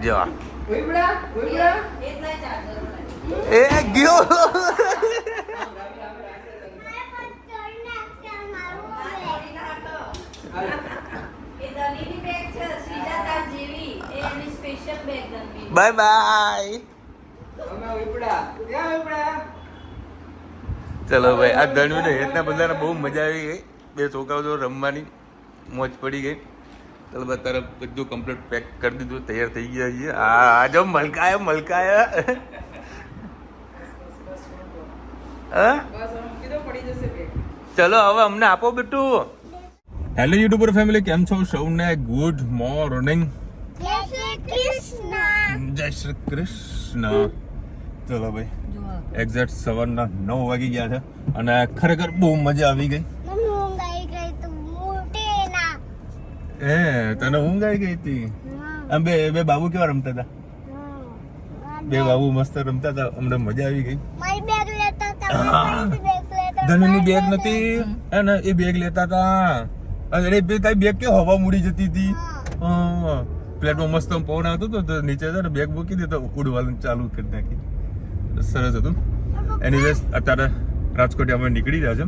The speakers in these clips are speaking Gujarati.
જો એ ગયો બાય બાય. ચલો ભાઈ, આ ધણ્યું ને હેતના બધાને બહુ મજા આવી ગઈ. બે છોકરાઓ જો રમવાની મોજ પડી ગઈ. ચલો બસ તરફ બધું કમ્પ્લીટ પેક કરી દીધું, તૈયાર થઈ ગયા છીએ. આ જો મલકાયા મલકાયા. ચલો હવે અમને આપો બેટું. હેલો યુટ્યુબર ફેમિલી, કેમ છો સૌને? Good morning. જય શ્રી કૃષ્ણ. ચલો ભાઈ, એક્ઝેક્ટ સવારના 9 વાગી ગયા છે અને ખરેખર બહુ મજા આવી ગઈ. તને ઊંઘ આવી ગઈ હતી? આમ બે બાબુ કેવા રમતા હતા? બે બાબુ મસ્ત રમતા હતા, અમને મજા આવી ગઈ. ધનુની બેગ નથી અને એ બેગ લેતા હતા. અરે બે કઈ બેગ કે હવા મૂડી જતી હતી. પ્લેટમાં મસ્ત પવન આવતો હતો, નીચે છે બેગ મૂકી દે તો ઉડવાનું ચાલુ કરી નાખી. સરસ હતું. એનીવેઝ અત્યારે રાજકોટ અમે નીકળી રહ્યા છે,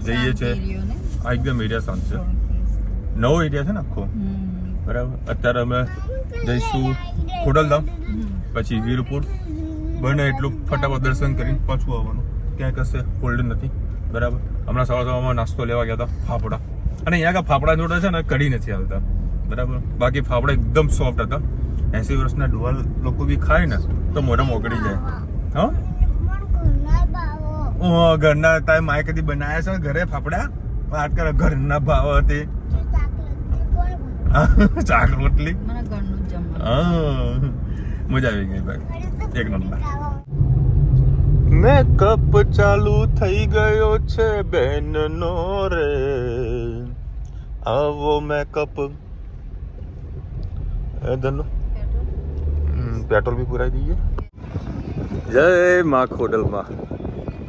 જઈએ છે. આ એકદમ એરિયા શાંત છે, નવો એરિયા છે ને આખો, બરાબર. અત્યારે અમે જઈશું ખોડલધામ, પછી વીરપુર. બને એટલું ફટાફટ દર્શન કરીને પાછું આવવાનું. ક્યાંય કશે હોલ્ડ નથી, બરાબર. હમણાં સવારમાં નાસ્તો લેવા ગયા હતા, ફાફડા. અને અહીંયા આગળ ફાફડા જોડે છે ને કઢી નથી આવતા, બરાબર. બાકી ફાફડા એકદમ સોફ્ટ હતા. 80 વર્ષના ડોલ લોકો બી ખાય ને તો મોઢામાં ઓગળી જાય. હા, ઘરના તારે માએ કદી બનાવ્યા છે ઘરે ફાફડા? વાત કરે ઘરના ભાવ હતી. ચાક રોટલી, મજા આવી ગઈ ભાઈ, એક નંબર. મેકઅપ ચાલુ થઈ ગયો છે બેનનો રે, આવો મેકઅપ. ધનો પેટ્રોલ બી પુરાઈ દઈએ. જય માં ખોડલમાં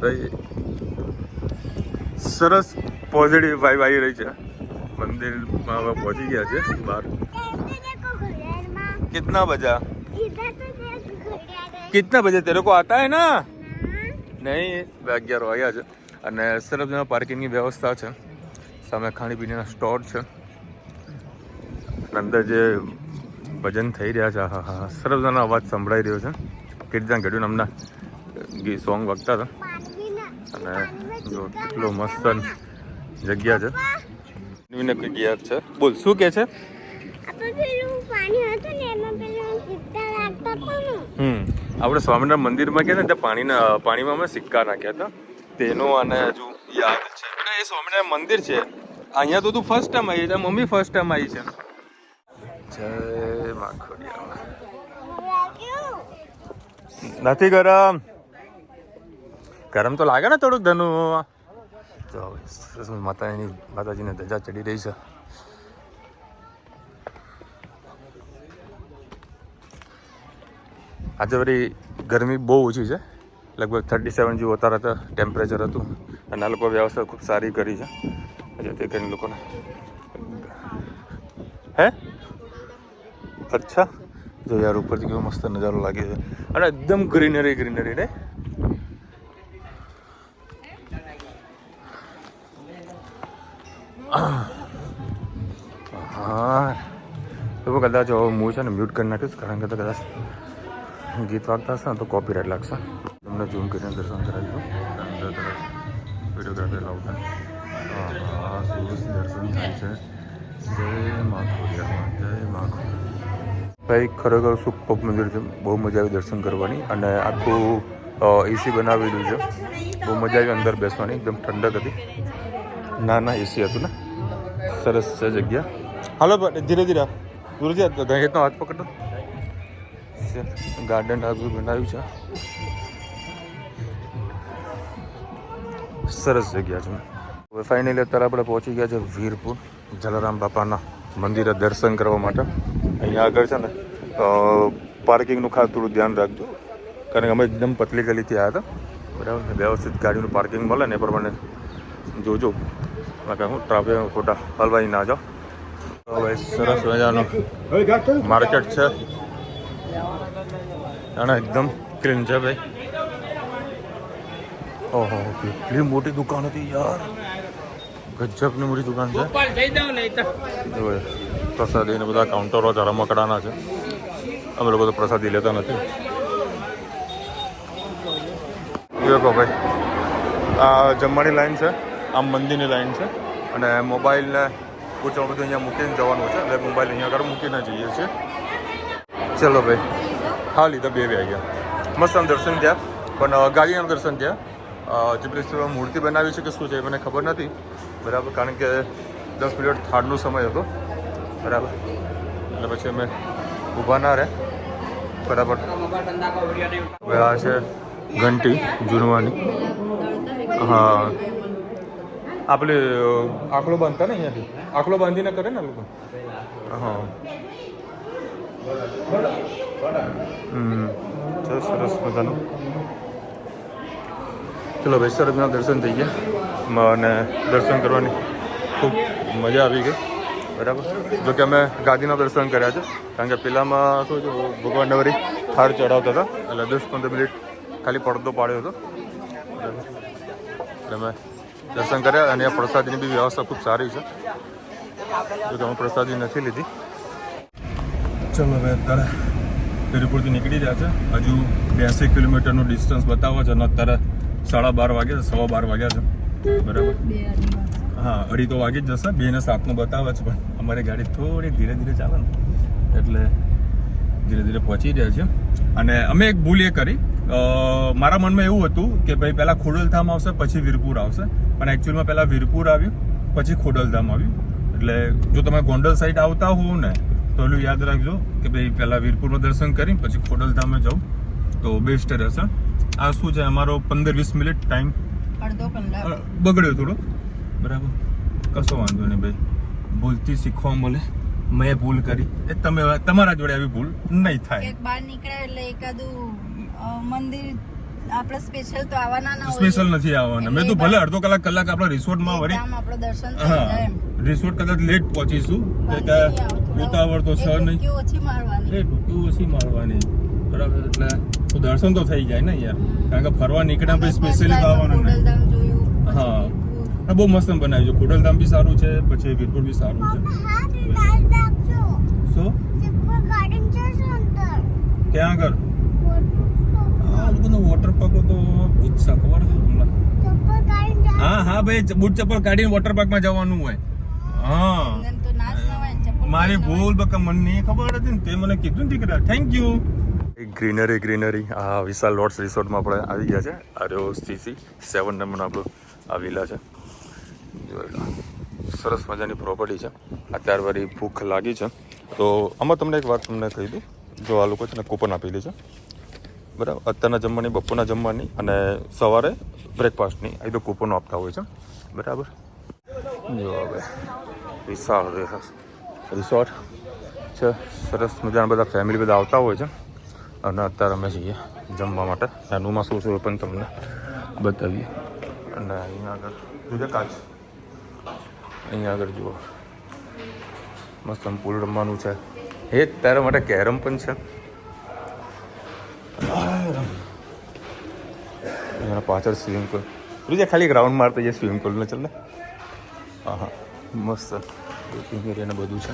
ભાઈ, સરસ પોઝિટિવ વાઇબ આવી રહી છે. મંદિરમાં હવે પહોંચી ગયા છે બહાર. कितना बजा? कितना बजे तेरे को आता है ना? નહીં, 11 વાગ્યા છે. અને સરસ પાર્કિંગની વ્યવસ્થા છે, સામે ખાણીપીણીના સ્ટોર છે, અંદર જે ભજન થઈ રહ્યા છે. હા હા, સરસ અવાજ સંભળાઈ રહ્યો છે. કીર્તન ઘડ્યું હમણાં સોંગ વાગતા હતા. અને જો કેટલો મસ્ત જગ્યા છે. ગયા છે. બોલ, શું કે છે? આપણે સ્વામિનારાયણ મંદિરમાં ગયા ને ત્યાં પાણીમાં અમે સિક્કા નાખ્યા હતા, તેનો અને હજુ યાદ છે. અને એ સ્વામિનારાયણ મંદિર છે. અહીંયા તો તું ફર્સ્ટ ટાઈમ આવી છે, મમ્મી ફર્સ્ટ ટાઈમ આવી છે. જય માખોડિયા. નથી ગરમ? ગરમ તો લાગે ને થોડુંક ધનુ. તો માતાજીને ધજા ચડી રહી છે. આજે વળી ગરમી બહુ ઓછી છે, લગભગ 37 જેવું અત્યારે ટેમ્પરેચર હતું. અને આ લોકો વ્યવસ્થા ખૂબ સારી કરી છે. તે કરીને લોકોને હે અચ્છા જો યાર, ઉપરથી કેવો મસ્ત નજારો લાગે છે. અને એકદમ ગ્રીનરી ગ્રીનરી ને. હા, તો કદાચ હું છે ને મ્યુટ કરી નાખીશ, કારણ કે કદાચ ગીત વાગતા હશે ને તો કોપીરાઇટ લાગશે. તમને ઝૂમ કરીને દર્શન કરાવીશું. અંદર તરફ વિડીયોગ્રાફી લાવતા. હા, સરસ દર્શન થાય છે. જય મા ખોડિયાર, જય મા ખોડિયાર. ભાઈ ખરેખર સુપર મંદિર છે, બહુ મજા આવી દર્શન કરવાની. અને આખું એસી બનાવેલું છે, બહુ મજા આવી અંદર બેસવાની. એકદમ ઠંડક હતી. ના એસી હતું ને, સરસ છે જગ્યા. હાલો ધીરે ધીરે ગુરુજી, ગણેશનો હાથ પકડો. ગાર્ડન આગળ બનાવ્યું છે, સરસ જગ્યા છે. હવે ફાઇનલી અત્યારે આપણે પહોંચી ગયા છે વીરપુર, જલારામ બાપાના મંદિરે દર્શન કરવા માટે. અહીંયા આગળ છે ને પાર્કિંગનું ખાસ થોડું ધ્યાન રાખજો, કારણ કે અમે એકદમ પતલી ગલીથી આવ્યા હતા, બરાબર. વ્યવસ્થિત ગાડીનું પાર્કિંગ મળે ને એ પ્રમાણે જોજો, કારણ કે હું ટ્રાફિક ખોટા હલવાઈ ના જાઓ. હવે સરસ મજાનું માર્કેટ છે અને એકદમ ક્લીન છે ભાઈ. ઓહો કેટલી મોટી દુકાન હતી યાર, ગજબની મોટી દુકાન છે. પ્રસાદી ને બધા કાઉન્ટરો રમકડાના છે. અમે લોકો તો પ્રસાદી લેતા નથી. દેખો ભાઈ આ જમવાની લાઈન છે, આમ મંદિરની લાઈન છે અને મોબાઈલને પૂછવાનું બધું અહીંયા મૂકીને જવાનું છે. એટલે મોબાઈલ અહીંયા આગળ મૂકીને જઈએ છીએ. ચલો ભાઈ હા લીધા 2 વાગ્યા. મસ્ત આમ દર્શન થયા, પણ ગાડીના દર્શન થયા. જે પેલી મૂર્તિ બનાવી છે કે શું છે મને ખબર નથી બરાબર, કારણ કે 10 મિનિટ થાળનો સમય હતો બરાબર, એટલે પછી અમે ઊભા ના રહે બરાબર. હવે આ છે ઘંટી જૂનવાની. હા આપણે આંકડો બાંધતા ને અહીંયાથી આંકડો બાંધીને કરે ને લોકો. હા સરસ મજાનું. ચલો ભાઈ સરસના દર્શન થઈ ગયા અને દર્શન કરવાની ખૂબ મજા આવી ગઈ બરાબર. જોકે અમે ગાદીના દર્શન કર્યા છે, કારણ કે પેલામાં શું છે ભગવાનને વળી થાળ ચડાવતા હતા, એટલે 10-15 મિનિટ ખાલી પડદો પાડ્યો હતો બરાબર. એટલે અમે દર્શન કર્યા અને આ પ્રસાદીની બી વ્યવસ્થા ખૂબ સારી છે, જોકે અમે પ્રસાદી નથી લીધી. ચલો ભાઈ અત્યારે વીરપુરથી નીકળી રહ્યા છે. હજુ 82 કિલોમીટરનું ડિસ્ટન્સ બતાવો છે અને અત્યારે 12:30 વાગ્યા છે, 12:15 વાગ્યા છે બરાબર. હા 2:30 તો વાગી જ જશે. 2:07 બતાવે છે, પણ અમારી ગાડી થોડી ધીરે ધીરે ચાલે ને એટલે ધીરે ધીરે પહોંચી રહ્યા છે. અને અમે એક ભૂલ એ કરી, મારા મનમાં એવું હતું કે ભાઈ પહેલાં ખોડલધામ આવશે પછી વીરપુર આવશે, પણ એકચ્યુઅલમાં પહેલાં વીરપુર આવ્યું પછી ખોડલધામ આવ્યું. એટલે જો તમે ગોંડલ સાઈડ આવતા હોવ ને તો એટલું યાદ રાખજો કે ભાઈ પહેલાં વીરપુરમાં દર્શન કરી પછી ખોડલધામે જાઉં તો બેસ્ટ રહેશે. આ શું છે અમારો 15-20 મિનિટ ટાઈમ બગડ્યો થોડો બરાબર. કશો વાંધો નહીં ભાઈ, ભૂલથી શીખવા મળે. મેં ભૂલ કરી એ તમે તમારા જોડે આવી ભૂલ નહીં થાય. બહાર નીકળે એટલે એકાદું મંદિર આપણે સ્પેશિયલ તો આવવાના ના હોય. સ્પેશિયલ નથી આવવાના. મેં તો ભલે અડધો કલાક આપણા રિસોર્ટમાં વળી આપણો દર્શન થઈ જાય એમ. રિસોર્ટ કદાચ લેટ પહોંચીશું કે ઉતાવળ તો સર નહીં, ઓછી મારવાની એ ટૂંકી ઓછી મારવાની બરાબર. એટલે તો દર્શન તો થઈ જાય ને યાર, કારણ કે ફરવા નીકળ્યા પછી સ્પેશિયલી તો આવવાનું નહીં. હા બહુ મસ્ત બનાવ્યું છે. ખોડલધામ બી સારું છે, પછી વીરપુર બી સારું છે. શું ક્યાં આગળ આ લોકોનો વોટર પાર્ક તો ઈચ્છા ખબર હા હા ભાઈ બૂટ ચપ્પલ કાઢીને વોટર પાર્કમાં જવાનું હોય. હા મારી ભૂલ બકા મને નહીં ખબર હતી ને તે મને કીધું ને દીકરા. Thank you. ગ્રીનરી આ વિશાલ લોટ્સ રિસોર્ટમાં આપણે આવી ગયા છે. આ રહ્યો CC 7 નંબરનો આપણો આ વિલા છે. સરસ મજાની પ્રોપર્ટી છે. અત્યારે વારી ભૂખ લાગી છે તો આમાં તમને એક વાત તમને કહી દઉં. જો આ લોકો છે ને કૂપન આપેલી છે બરાબર, અત્યારના જમવાની, બપોરના જમવાની અને સવારે બ્રેકફાસ્ટની આ તો કૂપનો આપતા હોય છે બરાબર. જો હવે વિશાળ રિસોર્ટ છે, સરસ મજાના બધા ફેમિલી બધા આવતા હોય છે. અને અત્યારે અમે જઈએ જમવા માટે. એનુંમાં શું શું પણ તમને બતાવીએ. અને અહીંયા આગળ બીજા કાચ અહીંયા આગળ જુઓ મસ્ત પૂલ રમવાનું છે. એ તારા માટે કેરમ પણ છે. એના પાછળ સ્વિમિંગ પુલ બીજા ખાલી એક રાઉન્ડ મારતા જઈએ સ્વિમિંગ પુલને. ચાલે હા હા મસ્ત વેટિંગ એરિયાને બધું છે.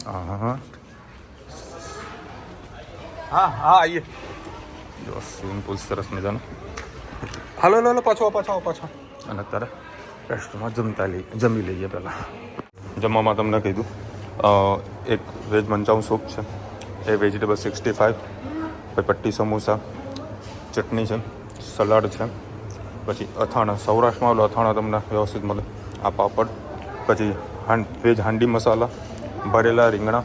હા હા હા હા હા આવીએ. જો સ્વિમિંગ પુલ સરસ મજાનો. હાલો પાછો. અને અત્યારે રેસ્ટોરન્ટમાં જમી લઈએ. પહેલાં જમવામાં તમને કીધું એક વેજ મંચાઉ સૂપ છે, એ વેજીટેબલ 65, પછી પટ્ટી સમોસા, ચટણી છે, સલાડ છે, પછી અથાણા. સૌરાષ્ટ્રમાં ઓલો અથાણા તમને વ્યવસ્થિત મળે. આ પાપડ, પછી વેજ હાંડી મસાલા, ભરેલા રીંગણા,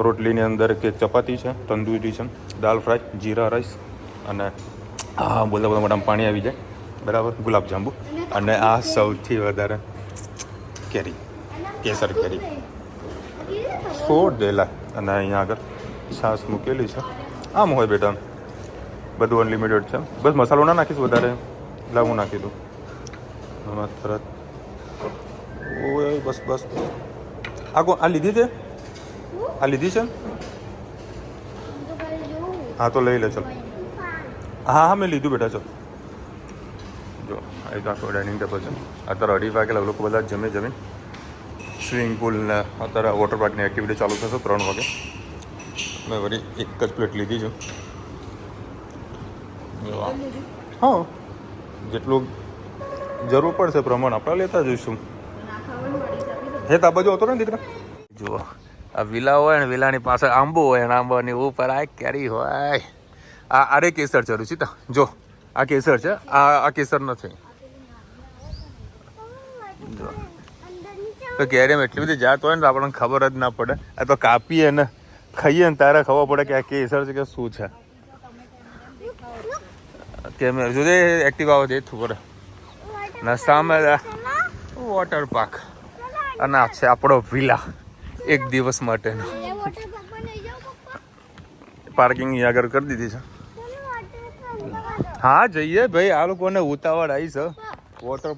રોટલીની અંદર એક ચપાતી છે, તંદૂરી છે, દાલ ફ્રાય, જીરા રાઈસ અને હા બોલતા મોટામાં પાણી આવી જાય બરાબર, ગુલાબજાંબુ. અને આ સૌથી વધારે કેસર કેરી છોડ દેલા. અને અહીંયા આગળ છાશ મૂકેલી છે. આમ હોય બેટા, બધું અનલિમિટેડ છે. બસ મસાલો ના નાખીશ વધારે, લાવું નાખી દઉં. તરત ઓય બસ બસ આ લીધી છે આ લીધી છે હા તો લઈ લે ચલો હા મેં લીધું બેટા ચલો જો એ તો આખો ડાઇનિંગ ટેબલ છે અત્યારે 2:30 વાગે લોકો બધા જમીન સ્વિમિંગ પુલ ને અત્યારે વોટર પાર્કની એક્ટિવિટી ચાલુ થશે 3 વાગે મેં વળી એક જ પ્લેટ લીધી છે હા જેટલું જરૂર પડશે પ્રમાણ આપણે લેતા જઈશું હે તો આ બાજુ હતો ને દીકરા જુઓ આ વિલા હોય ને વિલાની પાસે આંબો હોય અને આંબાની ઉપર આ કેરી હોય આરે કેસર છે રુચિતા જો આ કેસર છે આ કેસર નથી જો તો કેરીમાં એટલી બધી જાત હોય ને તો આપણને ખબર જ ના પડે આ તો કાપીએ ને ખાઈએ ને તારે ખબર પડે કે આ કેસર છે કે શું છે કે મેં જો એક્ટિવ આવે છે ખબર ના સામે વોટર પાર્ક અને આ છે આપણો વિલા એક દિવસ માટેનો પાર્કિંગ આગળ કરી દીધી છે હા જઈએ ભાઈ આ લોકોને ઉતાવળ આવી છે વોટર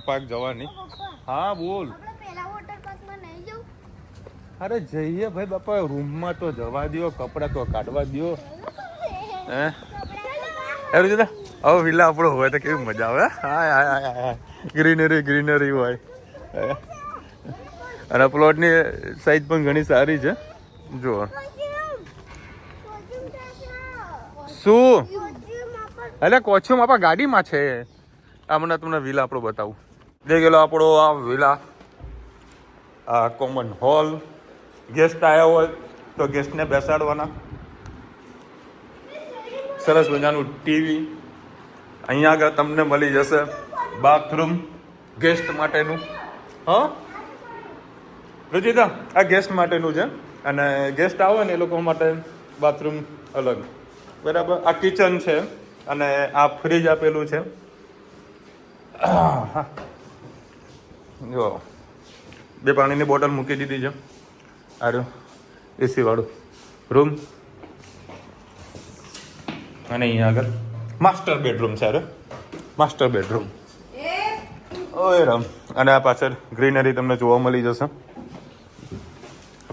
પાર્ક જવાની હા બોલ અરે જઈએ ભાઈ બાપા રૂમમાં તો જવા દો કપડાં તો કાઢવા દો હે એવું છે હવે વિલા આપણો હોય તો કેવી મજા આવે હા ગ્રીનરી હોય અને પ્લોટની સાઈઝ પણ ઘણી સારી છે જુઓ શું એટલે કોચ્યુમ આપણા ગાડીમાં છે હમણાં તમને વિલા આપણો બતાવું દે ગયેલો આપણો આ વિલા આ કોમન હોલ ગેસ્ટ આવ્યા હોય તો ગેસ્ટને બેસાડવાના સરસ મજાનું ટીવી અહીંયા આગળ તમને મળી જશે બાથરૂમ ગેસ્ટ માટેનું હા રુચિતા આ ગેસ્ટ માટેનું છે અને ગેસ્ટ આવે ને એ લોકો માટે બાથરૂમ અલગ બરાબર આ કિચન છે અને આ ફ્રીજ આપેલું છે જો 2 પાણીની બોટલ મૂકી દીધી છે આરો એસી વાળું રૂમ અને અહીંયા આગળ માસ્ટર બેડરૂમ છે અરે માસ્ટર બેડરૂમ ઓય રામ અને આ પાછળ ગ્રીનરી તમને જોવા મળી જશે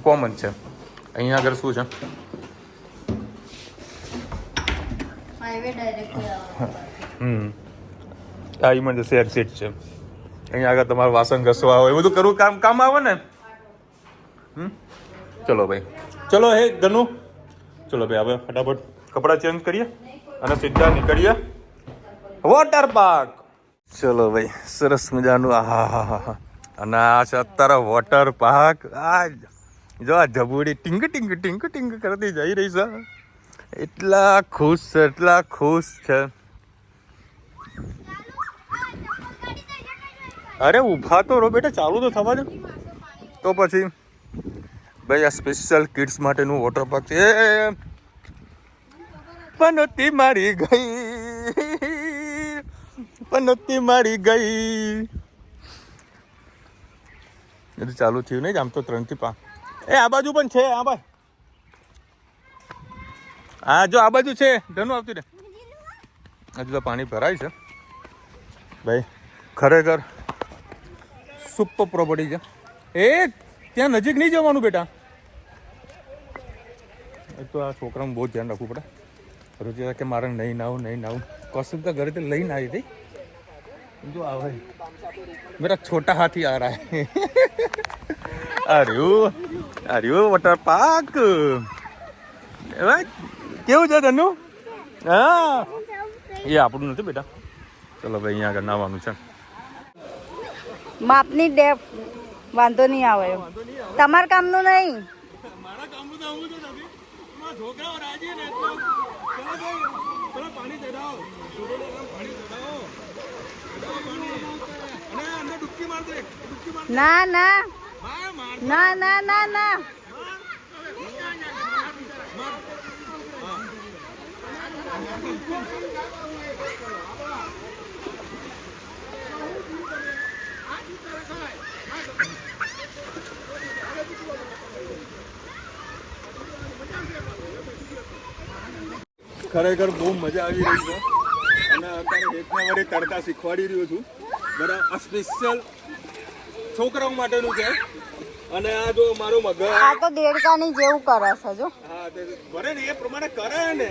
કોમન છે અહીંયા આગળ શું છે આ એમાં જે શેર સીટ છે અહીંયા આગળ તમારે વાસણ ઘસવા હોય બધું કરવું કામ આવે ને ચલો ભાઈ ચલો હે ધનુ ચલો ભાઈ હવે ફટાફટ કપડાં ચેન્જ કરીએ અને સીધા નીકળીએ વોટર પાર્ક ચલો ભાઈ સરસ મજાનું હા અને આ છે અત્યારે વોટર પાર્ક આ જો આ જબુડી ટીંગ કરતી જઈ રહી છે એટલા ખુશ છે અરે ઊભા તો રો બેટા ચાલુ તો થવા દે તો પછી ભાઈ આ સ્પેશિયલ કિડ્સ માટેનું વોટર પાર્ક છે પનોતી મારી ગઈ બધું ચાલુ થયું નહીં આમ તો 3 થી 5 આ બાજુ પણ છે આ ભાઈ હા જો આ બાજુ છે ધનુ આવતી રે હજુ તો પાણી ભરાય છે ભાઈ ખરેખર સુપર પ્રોપર્ટી છે ત્યાં નજીક નહીં જવાનું બેટા તો આ છોકરાનું બહુ ધ્યાન રાખવું પડે રોજ કે મારે નહીં નાવું કૌશિક તો ઘરેથી લઈને આવી હતી जो આવે मेरा छोटा हाथी आ रहा है अरे वाटर पार्क કેવું છે તનુ હા એ આપણું નથી બેટા ચલો ભાઈ અહીંયા આગળ નાવાનું છે માપની ડેપ વાંધો નહીં આવે તમારા કામનું નહીં મારા કામનું તો આવું તો નથી મારા છોકરાઓ રાજી ને તો ચલો પાણી ચડાવો પાણી ચડાવો ના ના ના ના ના ના ખરેખર બહુ મજા આવી રહી છે અને અત્યારે એકના વડે તડકા શીખવાડી રહ્યો છું બરાબર આ સ્પેશિયલ છોકરાઓ માટેનું છે. અને આ જો મારો મગર, આ તો દેડકાની જેવું કરે છે જો. હા તે ભરે ને એ પ્રમાણે કરે ને.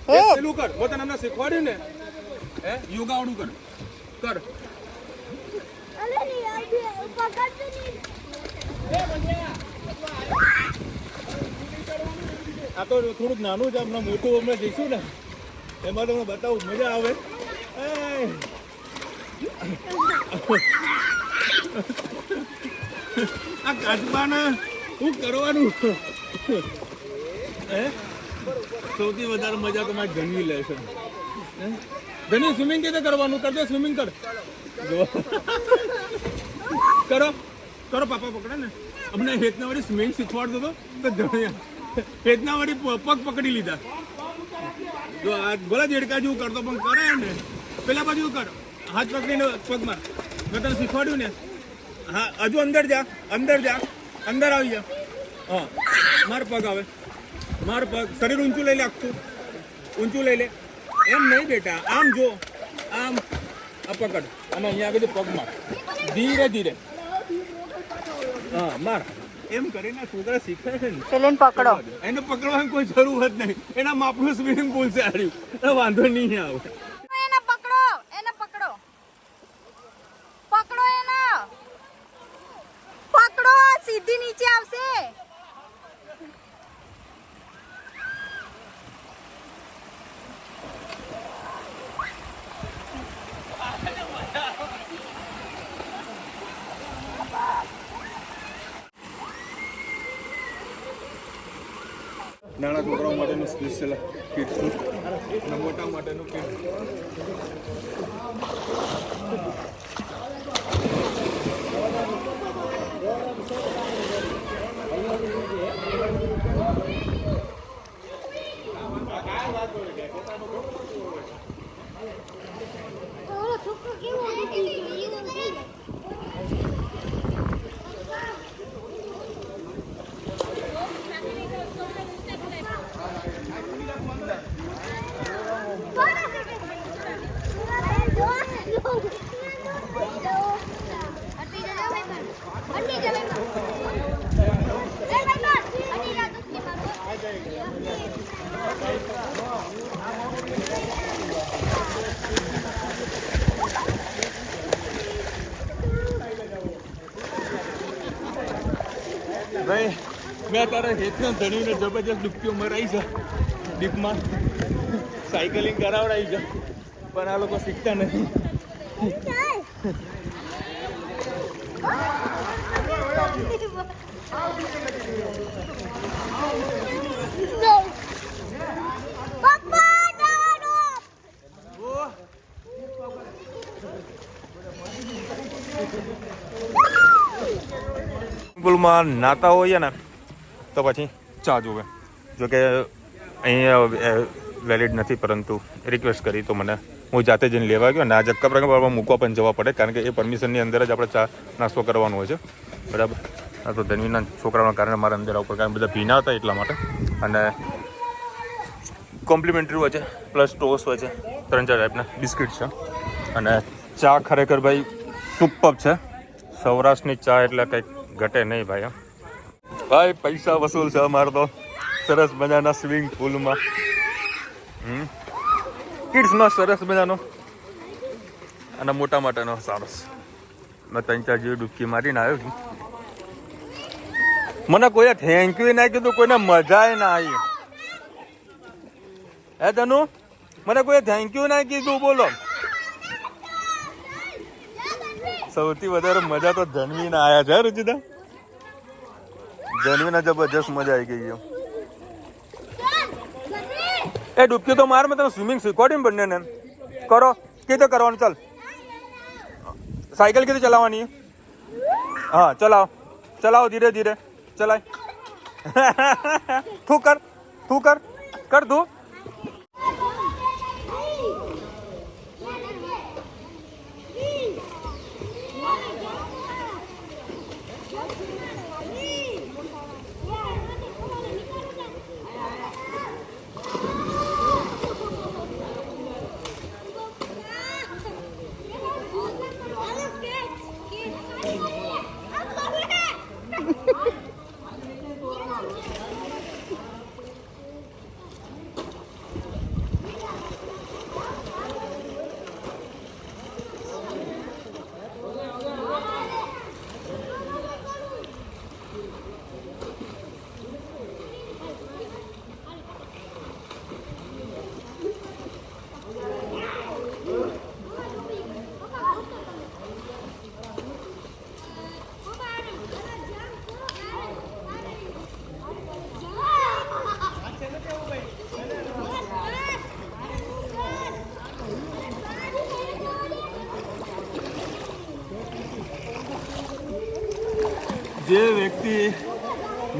હે પેલું કર, હું તને હમણાં શીખવાડ્યું ને, હે યોગા વાળું કર. આ તો થોડુંક નાનું છે, હમણાં મોટું હમણાં જઈશું ને એમાં તમને બતાવું, મજા આવે. આ કાચબાને શું કરવાનું? હે સૌથી વધારે મજા તો મારી ધનવી લે છે. ધનવી સ્વિમિંગ કેવી રીતે કરવાનું? કરજો સ્વિમિંગ કર. કરો કરો, પાપા પકડે ને. અમને હેતના વાળી સ્વિમિંગ શીખવાડતો હતો તો ધણિયા હેતના વાળી પગ પકડી લીધા. જો આ ભલે દેડકા જેવું કરતો પણ કરે ને. પેલા બાજુ કર, હાથ પકડીને પગ માર. મેં તને શીખવાડ્યું ને. હા હજુ અંદર જા, અંદર જા, અંદર આવી જા. હા માર પગ આવે, માર પગ. શરીર ઊંચું લઈ લે, આખું ઊંચું લઈ લે. એમ નહીં બેટા, આમ જો, આમ આ પકડ અને અહીંયા આગળ પગ માર, ધીરે ધીરે. હા માર. એમ કરીને છોકરા શીખે છે ને. પેલીને પકડો. એને પકડવાની કોઈ જરૂર જ નહીં. એના માપનું સ્વિમિંગ પુલ છે આર્યું, વાંધો નહીં આવે. એને પકડો, એને પકડો, પકડો એને, પકડો, સીધી નીચે આવશે. નાના છોકરાઓ માટેનું સ્પેશિયલ કીટ અને મોટા માટેનું કીટ. ભાઈ મેં તારા હેતના ધણીને જબરજસ્ત ડૂબકીઓ મરાઈ છે ડીપમાં, સાયકલિંગ કરાવડાવી છે, પણ આ લોકો શીખતા નથી. પુલમાં નાતા હોઈએ ને તો પછી ચા જોવે. જોકે અહીંયા વેલિડ નથી, પરંતુ રિક્વેસ્ટ કરી તો મને હું જાતે જઈને લેવા ગયો. અને આ જક્કા પ્રકારમાં મૂકવા પણ જવા પડે, કારણ કે એ પરમિશનની અંદર જ આપણે ચા નાસ્તો કરવાનો હોય છે, બરાબર. આ તો ધનવીના છોકરાઓના કારણે મારા અંદર આવવું પડે, કારણ બધા ભીના હતા એટલા માટે. અને કોમ્પ્લિમેન્ટરી હોય છે, પ્લસ ટોસ હોય છે, 3-4 ટાઈપના બિસ્કિટ છે. અને ચા ખરેખર ભાઈ સુપર છે. સૌરાષ્ટ્રની ચા એટલે કંઈક ઘટે નહીં ભાઈ. ભાઈ પૈસા વસૂલ છે અમારે તો. સરસ મજાના સ્વિમિંગ પુલમાં કિડ્સનો સરસ મજાનો અને મોટા માટેનો સરસ. મેં 3-4 જેવી ડૂબકી મારીને આવ્યો છું. મને કોઈએ થેન્ક યુ ના કીધું, કોઈને મજા ના આવી. હે તનુ, મને કોઈએ થેન્ક યુ ના કીધું, બોલો. સૌથી વધારે મજા તો ધનવીના આયા છે. રુચિતા, ધનવીના જબરજસ્ત મજા આવી ગઈ. એ ડૂબકી તો માર, મેં તને સ્વિમિંગ શીખવાડી બંને ને. કરો, કીધું કરવાનું. ચાલ, સાયકલ કીધું ચલાવવાની. હા ચલાવો, ચલાવો, ધીરે ધીરે ચલાય. તું કર, તું કર, કર તું. જે વ્યક્તિ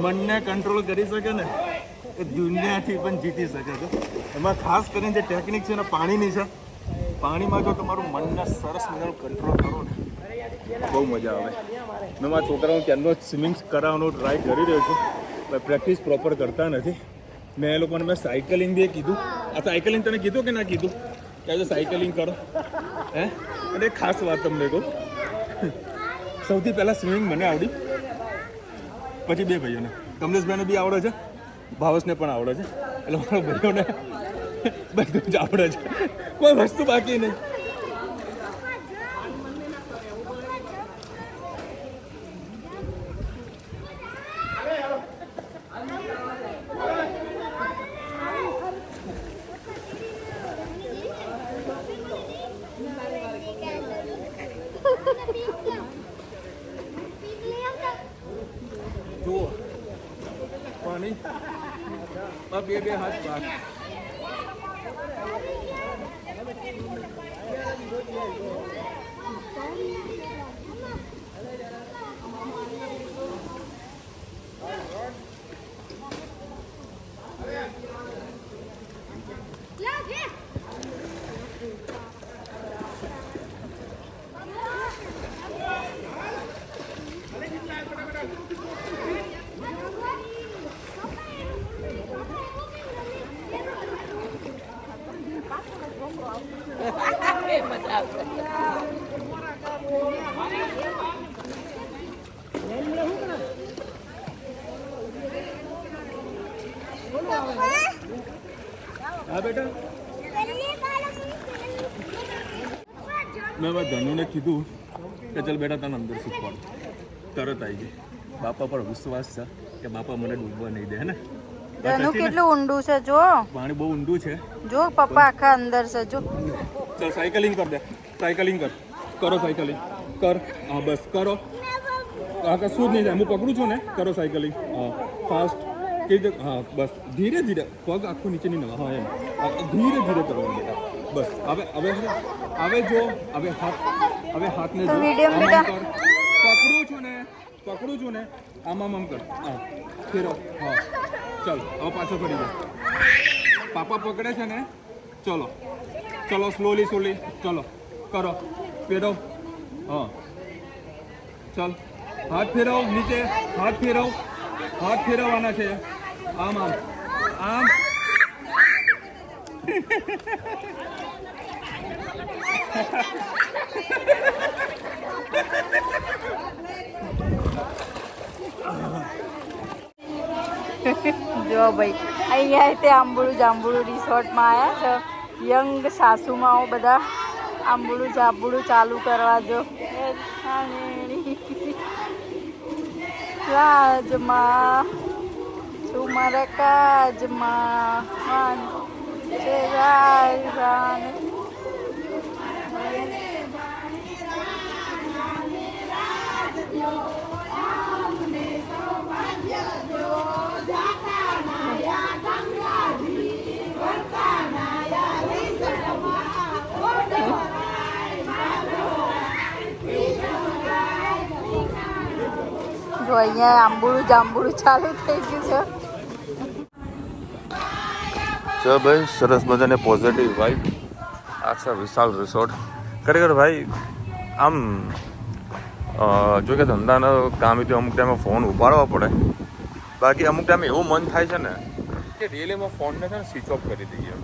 મનને કંટ્રોલ કરી શકે ને એ દુનિયાથી પણ જીતી શકે છે. એમાં ખાસ કરીને જે ટેકનિક છે ને પાણીની છે. પાણીમાં જો તમારું મનને સરસ મજાનું કંટ્રોલ કરો ને બહુ મજા આવે. મેં મારા છોકરાઓ ત્યારનો સ્વિમિંગ કરાવવાનો ટ્રાય કરી રહ્યો છું. પ્રેક્ટિસ પ્રોપર કરતા નથી. મેં એ લોકોને મેં સાયકલિંગ બી કીધું. આ સાયકલિંગ તને કીધું કે ના કીધું કે આજે સાયકલિંગ કરો હે? અને એક ખાસ વાત તમને કહું, સૌથી પહેલાં સ્વિમિંગ મને આવડી, પછી બે ભાઈઓને, કમલેશભાઈને બી આવડે છે, ભાવેશને પણ આવડે છે. એટલે મારા ભાઈઓને બધું જ આવડે છે, કોઈ વસ્તુ બાકી નહીં. જુઓ પાણી બે હાથ બહાર. હા બેટા, મેં મારા ધનુને કીધું કે ચાલ બેટા તને અંદર શીખવાડું. તરત આવી ગઈ. બાપા પર વિશ્વાસ છે કે બાપા મને ડૂબવા નહીં દે. હે ને? ધનુ કેટલું ઊંડું છે જો. પાણી બહુ ઊંડું છે જો પપ્પા આખા અંદર છે જો. ચાલ સાયકલિંગ કર દે. સાયકલિંગ કર. કરો સાયકલિંગ કર. હા બસ કરો. હા કશું જ નહીં થાય. હું પકડું છું ને. કરો સાયકલિંગ. હા ફાસ્ટ. હા બસ ધીરે ધીરે. પગ આખું નીચે નહીં નવા. હા એમ ધીરે ધીરે કરવાનું બેટા. બસ હવે હવે હવે જો હવે હાથને જો પકડું છું ને આમ કર. હા ફેરો. હા ચાલ હવે પાછો ફરી જાય. પાપા પકડે છે ને. ચલો સ્લોલી ચલો કરો. ફેરવ. હા ચાલ હાથ ફેરવ. નીચે હાથ ફેરવ. હાથ ફેરવવાના છે. આમ જો ભાઈ અહીંયા તે જાંબુડું રિસોર્ટમાં આવ્યા છે. યંગ સાસુમાઓ બધા આંબુડું જાંબુડું ચાલુ કરવા. જો રાજમાં છું મારા કાજમાં જો અહીંયા આંબુડું જાંબુડું ચાલુ થઈ ગયું છે. ભાઈ સરસ મજાને પોઝિટિવ વાઇબ. આ છે વિશાલ રિસોર્ટ. ખરેખર ભાઈ આમ જો કે ધંધાનો કામથી અમુક ટાઈમે ફોન ઉપાડવા પડે. બાકી અમુક ટાઈમે એવું મન થાય છે ને કે રિયલીમાં ફોનને છે ને સ્વિચ ઓફ કરી દઈએ.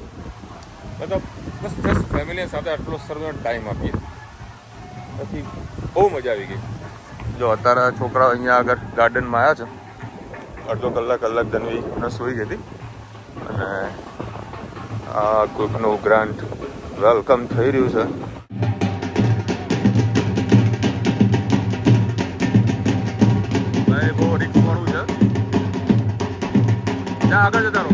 મતલબ બસ જસ્ટ ફેમિલી સાથે આટલો સરસ ટાઈમ આપીએ. પછી બહુ મજા આવી ગઈ. જો અત્યારે છોકરાઓ અહીંયા આગળ ગાર્ડનમાં આવ્યા છે. અડધો કલાક ધનવી સૂઈ ગઈ હતી અને આ કોઈકનું ગ્રાન્ટ વેલકમ થઈ રહ્યું છે. ભાઈ બહુ રિસ્કવાળું છે. ત્યાં આગળ જતા રહો.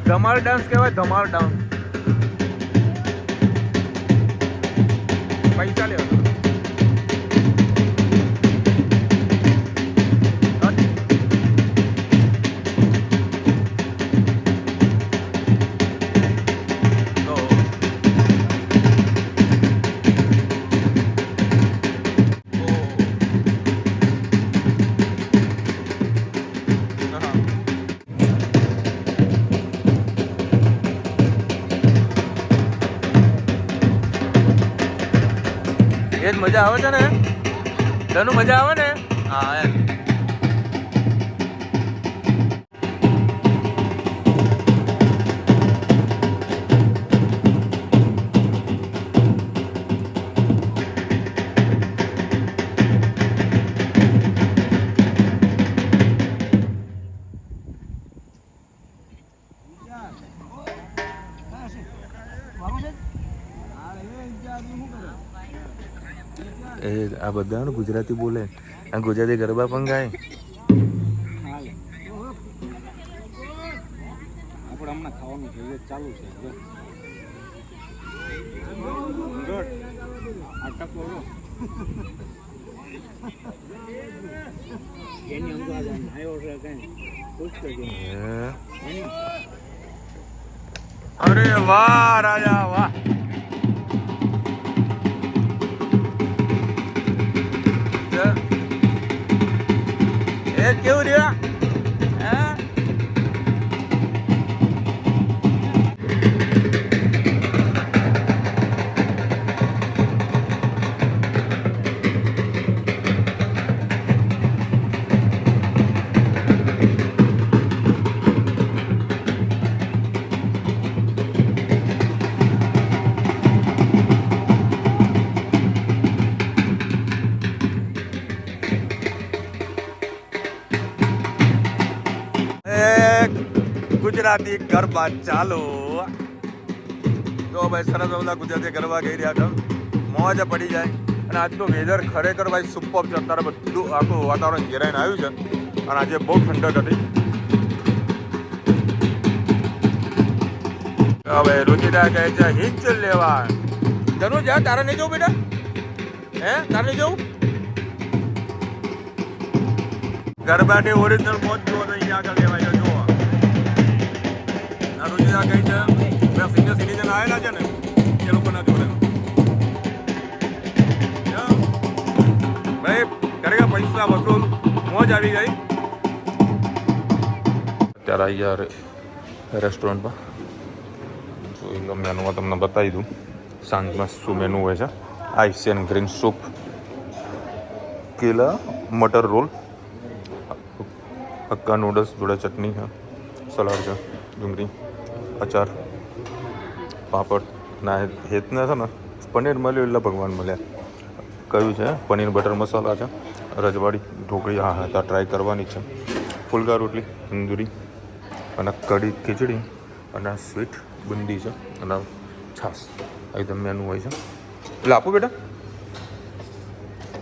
ધમાલ ડાન્સ કહેવાય. ધમાલ ડાન્સ. પૈસા લેવા એ જ મજા આવે છે ને તને મજા આવે ને હા એમ એ આ બધા ગુજરાતી બોલે આ ગુજરાતી ગરબા પણ ગાય આપણે હમણાં ખાવાનું છે ચાલુ છે એની અંદર આવ્યો છે કઈ પૂછતો અરે વાહ રાજા વાહ એ કેવું રહ્યા હા ગુજરાતી ગરબા ચાલો તો ભાઈ સરસ બધા ગુજરાતી ગરબા ગઈ રહ્યા છે મોજ પડી જાય અને આજનું વેધર ખરેખર ભાઈ સુપર છે અત્યારે બધું આખું વાતાવરણ ઘેરાઈને આવ્યું છે અને આજે બહુ ઠંડક હતી હવે રુચિતા કહે છે હિંચલ લેવા જનું જા તારે નહીં જવું બેટા હે તારે નહીં જવું ગરબાની ઓરિજિનલ મોજ જુઓ તો અહીંયા આગળ લેવાય જુઓ રુચિતા કહી છે મેં સિનિયર સિટીઝન આવેલા છે ને એ લોકોના જોડે ભાઈ ખરેખર પૈસા વસૂલ મોજ આવી ગઈ અત્યારે આવી ગયા રેસ્ટોરન્ટમાં જોઈ લો મેનુમાં તમને બતાવી દઉં સાંજમાં શું મેનુ હોય છે આઈસ એન્ડ ગ્રીન સૂપ કેલા મટર રોલ હક્કા નૂડલ્સ જોડે ચટણી છે સલાડ છે ડુંગળી અચાર પાપડ ના હેતના છે ને પનીર મળ્યું એટલે ભગવાન મળ્યા કયું છે પનીર બટર મસાલા છે રજવાડી ઢોકળી હા હા ટ્રાય કરવાની છે ફુલકા રોટલી તંદૂરી અને કઢી ખીચડી અને સ્વીટ બુંદી છે અને છાશ એકદમ મેનુ હોય છે એટલે આપો બેટા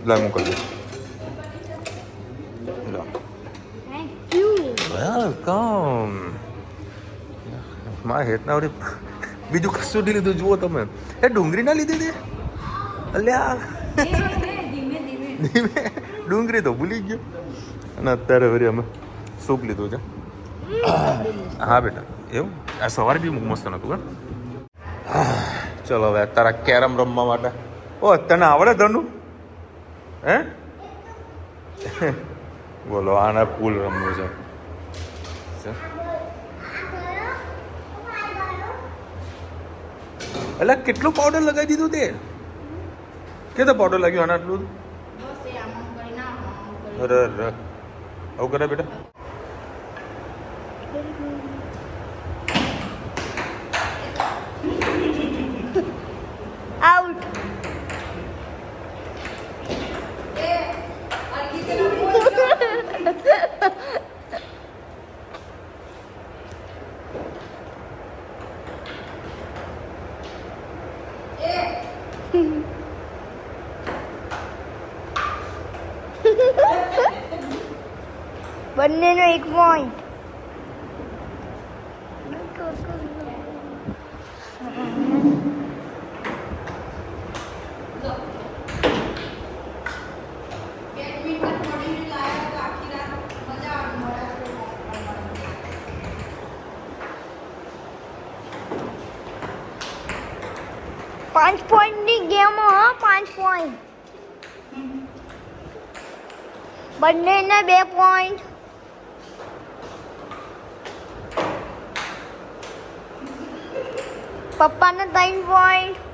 લાય મોકલજો વેલકમ મારા હેતના વળી બીજું કશું નહીં લીધું જુઓ તમે એ ડુંગળી ના લીધી હતી અલ્યા ધીમે ડુંગળી તો ભૂલી ગયો અને અત્યારે વળી અમે સૂપ લીધું છે હા બેટા એવું આ સવારે બી મસ્ત નહોતું હા ચલો હવે તારા કેરમ રમવા માટે ઓ તને આવડે ધનું હે બોલો આના પુલ રમવું છે એટલે કેટલું પાવડર લગાવી દીધું તે કેટલો પાવડર લાગ્યો આના આટલું અરે આવું કરે બેટા આઉટ બંનેનો 1 પોઈન્ટ 5 પોઈન્ટની ગેમ હા 5 પોઈન્ટ બંનેને 2 પોઈન્ટ પપ્પાને 3 પોઈન્ટ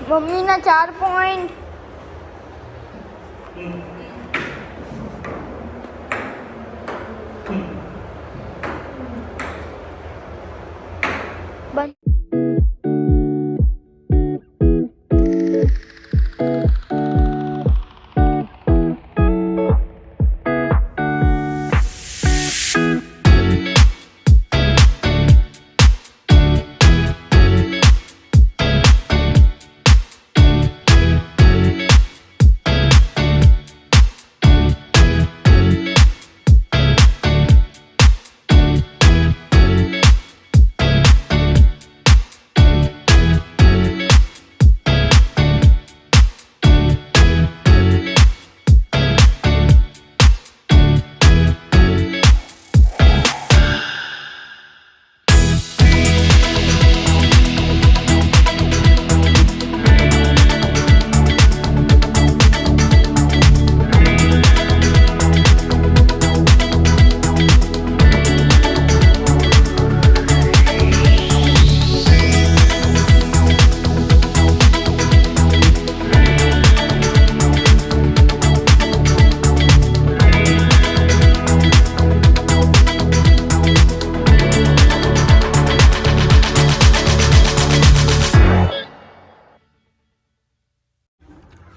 મમ્મીના 4 પોઈન્ટ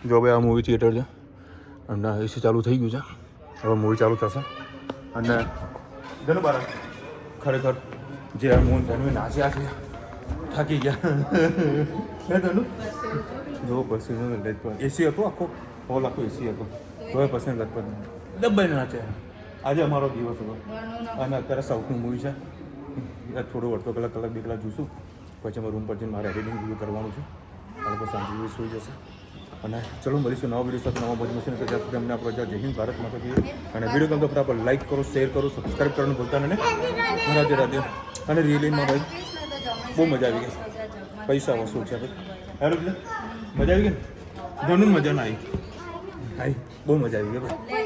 જો ભાઈ આ મૂવી થિયેટર છે અને એસી ચાલુ થઈ ગયું છે હવે મૂવી ચાલુ થશે અને ઘણું બાર ખરેખર જે આ મોહન ધનવી નાચ્યા છે થાકી ગયા હે ધનુ જો પછી એસી હતો આખો હોલ આખો એસી હતો તો પછી લગભગ દબાઈને નાચે આજે અમારો દિવસ હતો અને અત્યારે સાઉથનું મૂવી છે થોડું અડધો કલાક 2 કલાક જોઈશું પછી અમે રૂમ પર જઈને મારે એડિટિંગ વ્યૂ કરવાનું છે અને પછી શાંતિ સુઈ જશે અને ચલો મળીશું નવા વિડીયો સાથે નવા મજ મશીન ત્યાં સુધી અમને આપણો જય હિન્દ ભારત માતા કી અને વિડીયો ગમતો ફટાફટ લાઈક કરો શેર કરો સબસ્ક્રાઈબ કરવાનું ભૂલતા નહીં રાધે રાધે અને રિયલીમાં ભાઈ બહુ મજા આવી ગઈ પૈસા વસૂલ છે ભાઈ હેલો મજા આવી ગઈ ને ઘણું મજા ના આવી બહુ મજા આવી ગઈ ભાઈ